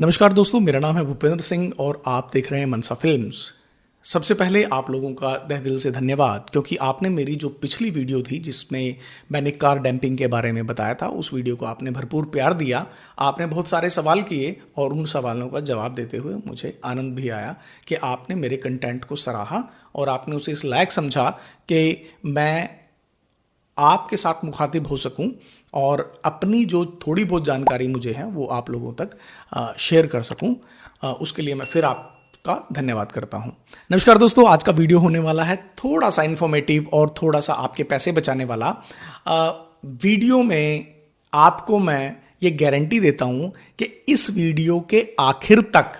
नमस्कार दोस्तों, मेरा नाम है भूपेंद्र सिंह और आप देख रहे हैं मनसा फिल्म्स। सबसे पहले आप लोगों का तहे दिल से धन्यवाद, क्योंकि आपने मेरी जो पिछली वीडियो थी जिसमें मैंने कार डैम्पिंग के बारे में बताया था, उस वीडियो को आपने भरपूर प्यार दिया। आपने बहुत सारे सवाल किए और उन सवालों का जवाब देते हुए मुझे आनंद भी आया कि आपने मेरे कंटेंट को सराहा और आपने उसे इस लायक समझा कि मैं आपके साथ मुखातिब हो सकूं और अपनी जो थोड़ी बहुत जानकारी मुझे है वो आप लोगों तक शेयर कर सकूं। उसके लिए मैं फिर आपका धन्यवाद करता हूं। नमस्कार दोस्तों, आज का वीडियो होने वाला है थोड़ा सा इन्फॉर्मेटिव और थोड़ा सा आपके पैसे बचाने वाला। वीडियो में आपको मैं ये गारंटी देता हूं कि इस वीडियो के आखिर तक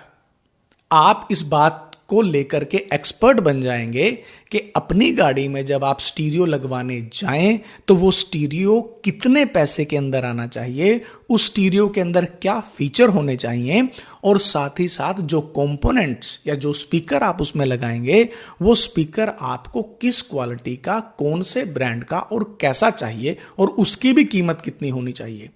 आप इस बात को लेकर के एक्सपर्ट बन जाएंगे कि अपनी गाड़ी में जब आप स्टीरियो लगवाने जाएं तो वो स्टीरियो कितने पैसे के अंदर आना चाहिए, उस स्टीरियो के अंदर क्या फीचर होने चाहिए और साथ ही साथ जो कंपोनेंट्स या जो स्पीकर आप उसमें लगाएंगे वो स्पीकर आपको किस क्वालिटी का, कौन से ब्रांड का और कैसा चाहिए और उसकी भी कीमत कितनी होनी चाहिए।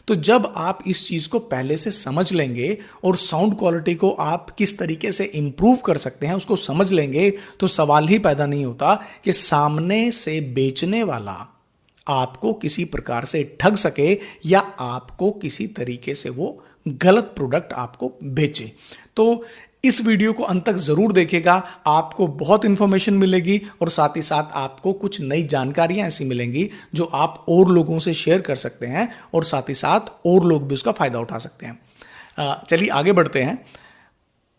तो जब आप इस चीज को पहले से समझ लेंगे और साउंड क्वालिटी को आप किस तरीके से इंप्रूव कर सकते हैं उसको समझ लेंगे, तो सवाल ही पैदा नहीं होता कि सामने से बेचने वाला आपको किसी प्रकार से ठग सके या आपको किसी तरीके से वो गलत प्रोडक्ट आपको बेचे। तो इस वीडियो को अंत तक जरूर देखेगा, आपको बहुत इंफॉर्मेशन मिलेगी और साथ ही साथ आपको कुछ नई जानकारियां ऐसी मिलेंगी जो आप और लोगों से शेयर कर सकते हैं और साथ ही साथ और लोग भी उसका फायदा उठा सकते हैं। चलिए आगे बढ़ते हैं।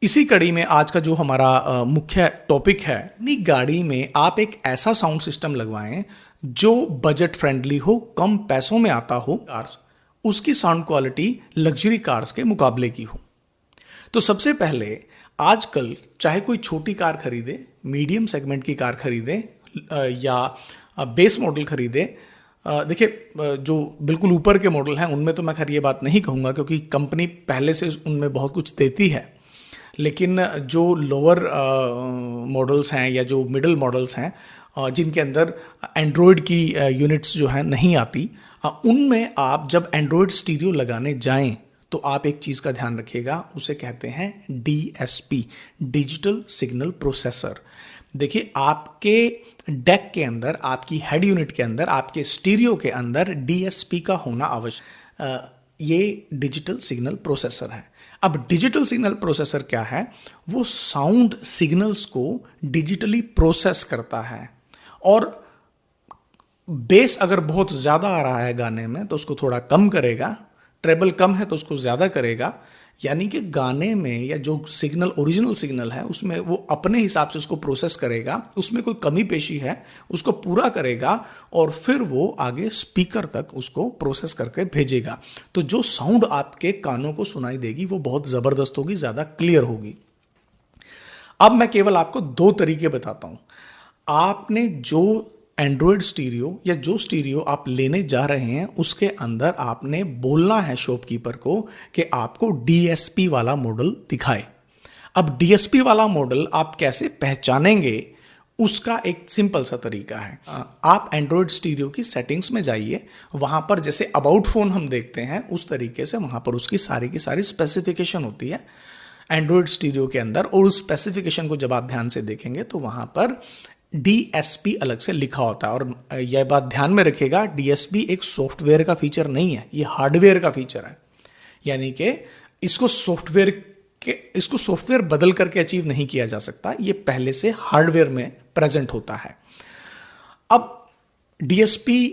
इसी कड़ी में आज का जो हमारा मुख्य टॉपिक है, अपनी गाड़ी में आप एक ऐसा साउंड सिस्टम लगवाएं जो बजट फ्रेंडली हो, कम पैसों में आता हो, उसकी साउंड क्वालिटी लग्जरी कार्स के मुकाबले की हो। तो सबसे पहले आजकल चाहे कोई छोटी कार खरीदे, मीडियम सेगमेंट की कार खरीदे या बेस मॉडल खरीदे, देखिए जो बिल्कुल ऊपर के मॉडल हैं उनमें तो मैं खैर ये बात नहीं कहूँगा क्योंकि कंपनी पहले से उनमें बहुत कुछ देती है, लेकिन जो लोअर मॉडल्स हैं या जो मिडिल मॉडल्स हैं जिनके अंदर एंड्रॉयड की यूनिट्स जो है नहीं आती, उनमें आप जब एंड्रॉयड स्टीरियो लगाने जाएं तो आप एक चीज का ध्यान रखिएगा, उसे कहते हैं डीएसपी, डिजिटल सिग्नल प्रोसेसर। देखिए आपके डेक के अंदर, आपकी हेड यूनिट के अंदर, आपके स्टीरियो के अंदर डीएसपी का होना आवश्यक। ये डिजिटल सिग्नल प्रोसेसर है। अब डिजिटल सिग्नल प्रोसेसर क्या है? वो साउंड सिग्नल्स को डिजिटली प्रोसेस करता है और बेस अगर बहुत ज्यादा आ रहा है गाने में तो उसको थोड़ा कम करेगा, ट्रेबल कम है तो उसको ज्यादा करेगा। यानी कि गाने में या जो सिग्नल ओरिजिनल सिग्नल है उसमें वो अपने हिसाब से उसको प्रोसेस करेगा, उसमें कोई कमी पेशी है उसको पूरा करेगा और फिर वो आगे स्पीकर तक उसको प्रोसेस करके भेजेगा। तो जो साउंड आपके कानों को सुनाई देगी वो बहुत जबरदस्त होगी, ज्यादा क्लियर होगी। अब मैं केवल आपको दो तरीके बताता हूं। आपने जो एंड्रॉयड स्टीरियो या जो स्टीरियो आप लेने जा रहे हैं उसके अंदर आपने बोलना है शॉपकीपर को कि आपको डीएसपी वाला मॉडल दिखाए। अब डीएसपी वाला मॉडल आप कैसे पहचानेंगे उसका एक सिंपल सा तरीका है। आप एंड्रॉयड स्टीरियो की सेटिंग्स में जाइए, वहां पर जैसे अबाउट फोन हम देखते हैं उस तरीके से वहां पर उसकी सारी की सारी स्पेसिफिकेशन होती है एंड्रॉयड स्टीरियो के अंदर, और उस स्पेसिफिकेशन को जब आप ध्यान से देखेंगे तो वहां पर डीएसपी अलग से लिखा होता है। और यह बात ध्यान में रखिएगा, डीएसपी एक सॉफ्टवेयर का फीचर नहीं है, ये हार्डवेयर का फीचर है। यानी कि इसको सॉफ्टवेयर बदल करके अचीव नहीं किया जा सकता, ये पहले से हार्डवेयर में प्रेजेंट होता है। अब डीएसपी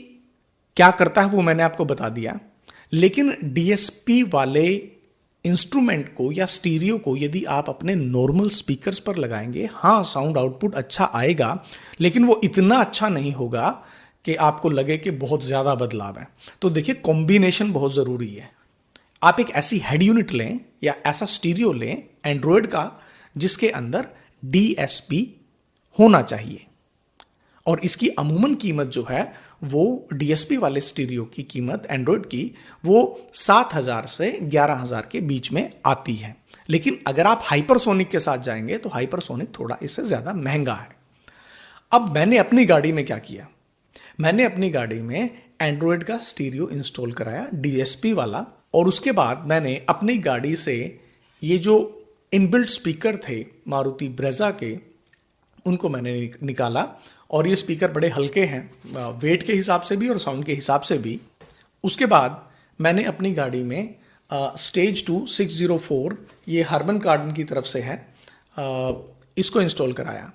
क्या करता है वो मैंने आपको बता दिया, लेकिन डीएसपी वाले इंस्ट्रूमेंट को या स्टीरियो को यदि आप अपने नॉर्मल स्पीकर्स पर लगाएंगे, हाँ साउंड आउटपुट अच्छा आएगा, लेकिन वो इतना अच्छा नहीं होगा कि आपको लगे कि बहुत ज्यादा बदलाव है। तो देखिए कॉम्बिनेशन बहुत जरूरी है। आप एक ऐसी हेड यूनिट लें या ऐसा स्टीरियो लें एंड्रॉयड का जिसके अंदर डीएसपी होना चाहिए, और इसकी अमूमन कीमत जो है वो डीएसपी वाले स्टीरियो की कीमत एंड्रॉयड की वो 7,000 से 11,000 के बीच में आती है। लेकिन अगर आप हाइपरसोनिक के साथ जाएंगे तो हाइपरसोनिक थोड़ा इससे ज्यादा महंगा है। अब मैंने अपनी गाड़ी में क्या किया, मैंने अपनी गाड़ी में एंड्रॉयड का स्टीरियो इंस्टॉल कराया डीएसपी वाला, और उसके बाद मैंने अपनी गाड़ी से ये जो इनबिल्ट स्पीकर थे मारुति ब्रेजा के, उनको मैंने निकाला और ये स्पीकर बड़े हल्के हैं वेट के हिसाब से भी और साउंड के हिसाब से भी। उसके बाद मैंने अपनी गाड़ी में स्टेज 2 604, ये हर्मन कार्डन की तरफ से है, इसको इंस्टॉल कराया।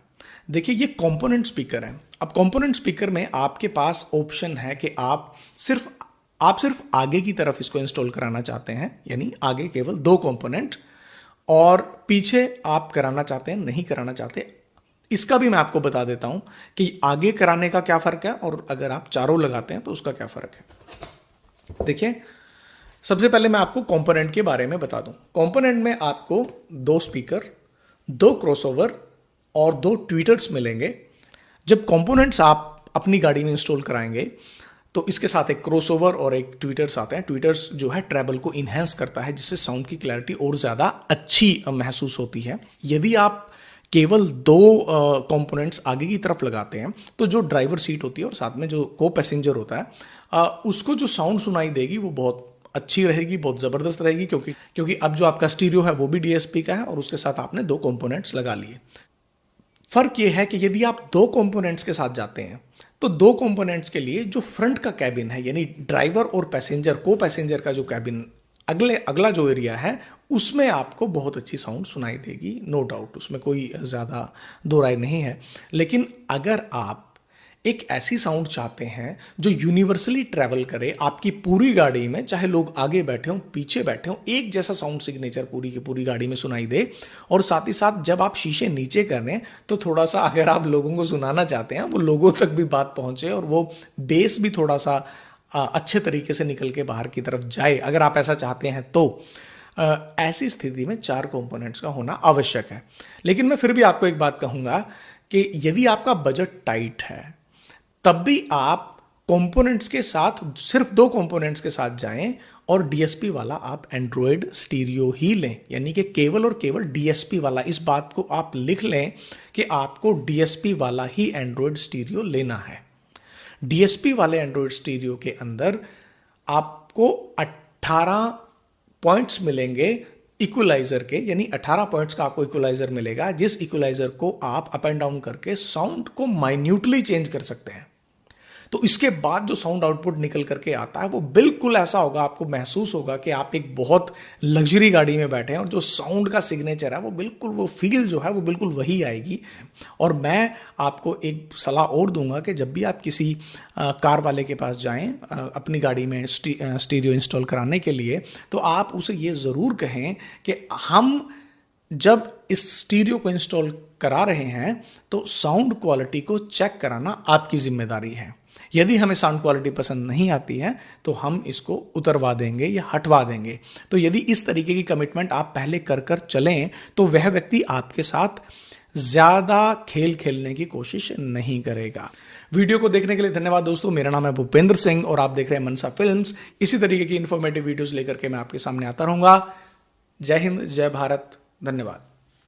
देखिए ये कंपोनेंट स्पीकर है। अब कंपोनेंट स्पीकर में आपके पास ऑप्शन है कि आप सिर्फ आगे की तरफ इसको इंस्टॉल कराना चाहते हैं, यानी आगे केवल 2 कंपोनेंट, और पीछे आप कराना चाहते हैं नहीं कराना चाहते। इसका भी मैं आपको बता देता हूं कि आगे कराने का क्या फर्क है और अगर आप चारों लगाते हैं तो उसका क्या फर्क है। देखिए सबसे पहले मैं आपको कंपोनेंट के बारे में बता दूं। कंपोनेंट में आपको 2 स्पीकर, 2 क्रॉसओवर और 2 ट्वीटर्स मिलेंगे। जब कंपोनेंट्स आप अपनी गाड़ी में इंस्टॉल कराएंगे तो इसके साथ एक क्रॉसओवर और एक ट्वीटर्स आते हैं। ट्वीटर्स जो है ट्रैवल को इन्हेंस करता है, जिससे साउंड की क्लैरिटी और ज़्यादा अच्छी महसूस होती है। यदि आप केवल 2 कंपोनेंट्स आगे की तरफ लगाते हैं तो जो ड्राइवर सीट होती है और साथ में जो को पैसेंजर होता है उसको जो साउंड सुनाई देगी वो बहुत अच्छी रहेगी, बहुत ज़बरदस्त रहेगी, क्योंकि अब जो आपका स्टीरियो है वो भी डीएसपी का है और उसके साथ आपने 2 कंपोनेंट्स लगा लिए। फ़र्क ये है कि यदि आप 2 कंपोनेंट्स के साथ जाते हैं तो 2 कंपोनेंट्स के लिए जो फ्रंट का कैबिन है, यानी ड्राइवर और पैसेंजर को पैसेंजर का जो कैबिन अगला जो एरिया है, उसमें आपको बहुत अच्छी साउंड सुनाई देगी, नो डाउट, उसमें कोई ज़्यादा दो राय नहीं है। लेकिन अगर आप एक ऐसी साउंड चाहते हैं जो यूनिवर्सली ट्रैवल करे आपकी पूरी गाड़ी में, चाहे लोग आगे बैठे हों पीछे बैठे हों, एक जैसा साउंड सिग्नेचर पूरी की पूरी गाड़ी में सुनाई दे, और साथ ही साथ जब आप शीशे नीचे कर रहे हैं तो थोड़ा सा अगर आप लोगों को सुनाना चाहते हैं वो लोगों तक भी बात पहुंचे और वो बेस भी थोड़ा सा अच्छे तरीके से निकल के बाहर की तरफ जाए, अगर आप ऐसा चाहते हैं तो ऐसी स्थिति में 4 कंपोनेंट्स का होना आवश्यक है। लेकिन मैं फिर भी आपको एक बात कहूँगा कि यदि आपका बजट टाइट है तब भी आप कंपोनेंट्स के साथ सिर्फ 2 कंपोनेंट्स के साथ जाएं और डीएसपी वाला आप एंड्रॉयड स्टीरियो ही लें, यानी कि केवल और केवल डीएसपी वाला। इस बात को आप लिख लें कि आपको डीएसपी वाला ही एंड्रॉयड स्टीरियो लेना है। डीएसपी वाले एंड्रॉयड स्टीरियो के अंदर आपको 18 पॉइंट्स मिलेंगे इक्वलाइजर के, यानी 18 पॉइंट्स का आपको इक्वलाइजर मिलेगा, जिस इक्वलाइजर को आप अप एंड डाउन करके साउंड को माइन्यूटली चेंज कर सकते हैं। तो इसके बाद जो साउंड आउटपुट निकल करके आता है वो बिल्कुल ऐसा होगा, आपको महसूस होगा कि आप एक बहुत लग्जरी गाड़ी में बैठे हैं और जो साउंड का सिग्नेचर है वो बिल्कुल, वो फील जो है वो बिल्कुल वही आएगी। और मैं आपको एक सलाह और दूंगा कि जब भी आप किसी कार वाले के पास जाएं अपनी गाड़ी में स्टीरियो इंस्टॉल कराने के लिए, तो आप उसे ये ज़रूर कहें कि हम जब इस स्टीरियो को इंस्टॉल करा रहे हैं तो साउंड क्वालिटी को चेक कराना आपकी जिम्मेदारी है। यदि हमें साउंड क्वालिटी पसंद नहीं आती है तो हम इसको उतरवा देंगे या हटवा देंगे। तो यदि इस तरीके की कमिटमेंट आप पहले कर चलें तो वह व्यक्ति आपके साथ ज़्यादा खेल खेलने की कोशिश नहीं करेगा। वीडियो को देखने के लिए धन्यवाद दोस्तों। मेरा नाम है भूपेंद्र सिंह और आप देख रहे हैं मनसा फिल्म्स। इसी तरीके की इन्फॉर्मेटिव वीडियोस लेकर के मैं आपके सामने आता रहूँगा। जय हिंद, जय भारत, धन्यवाद।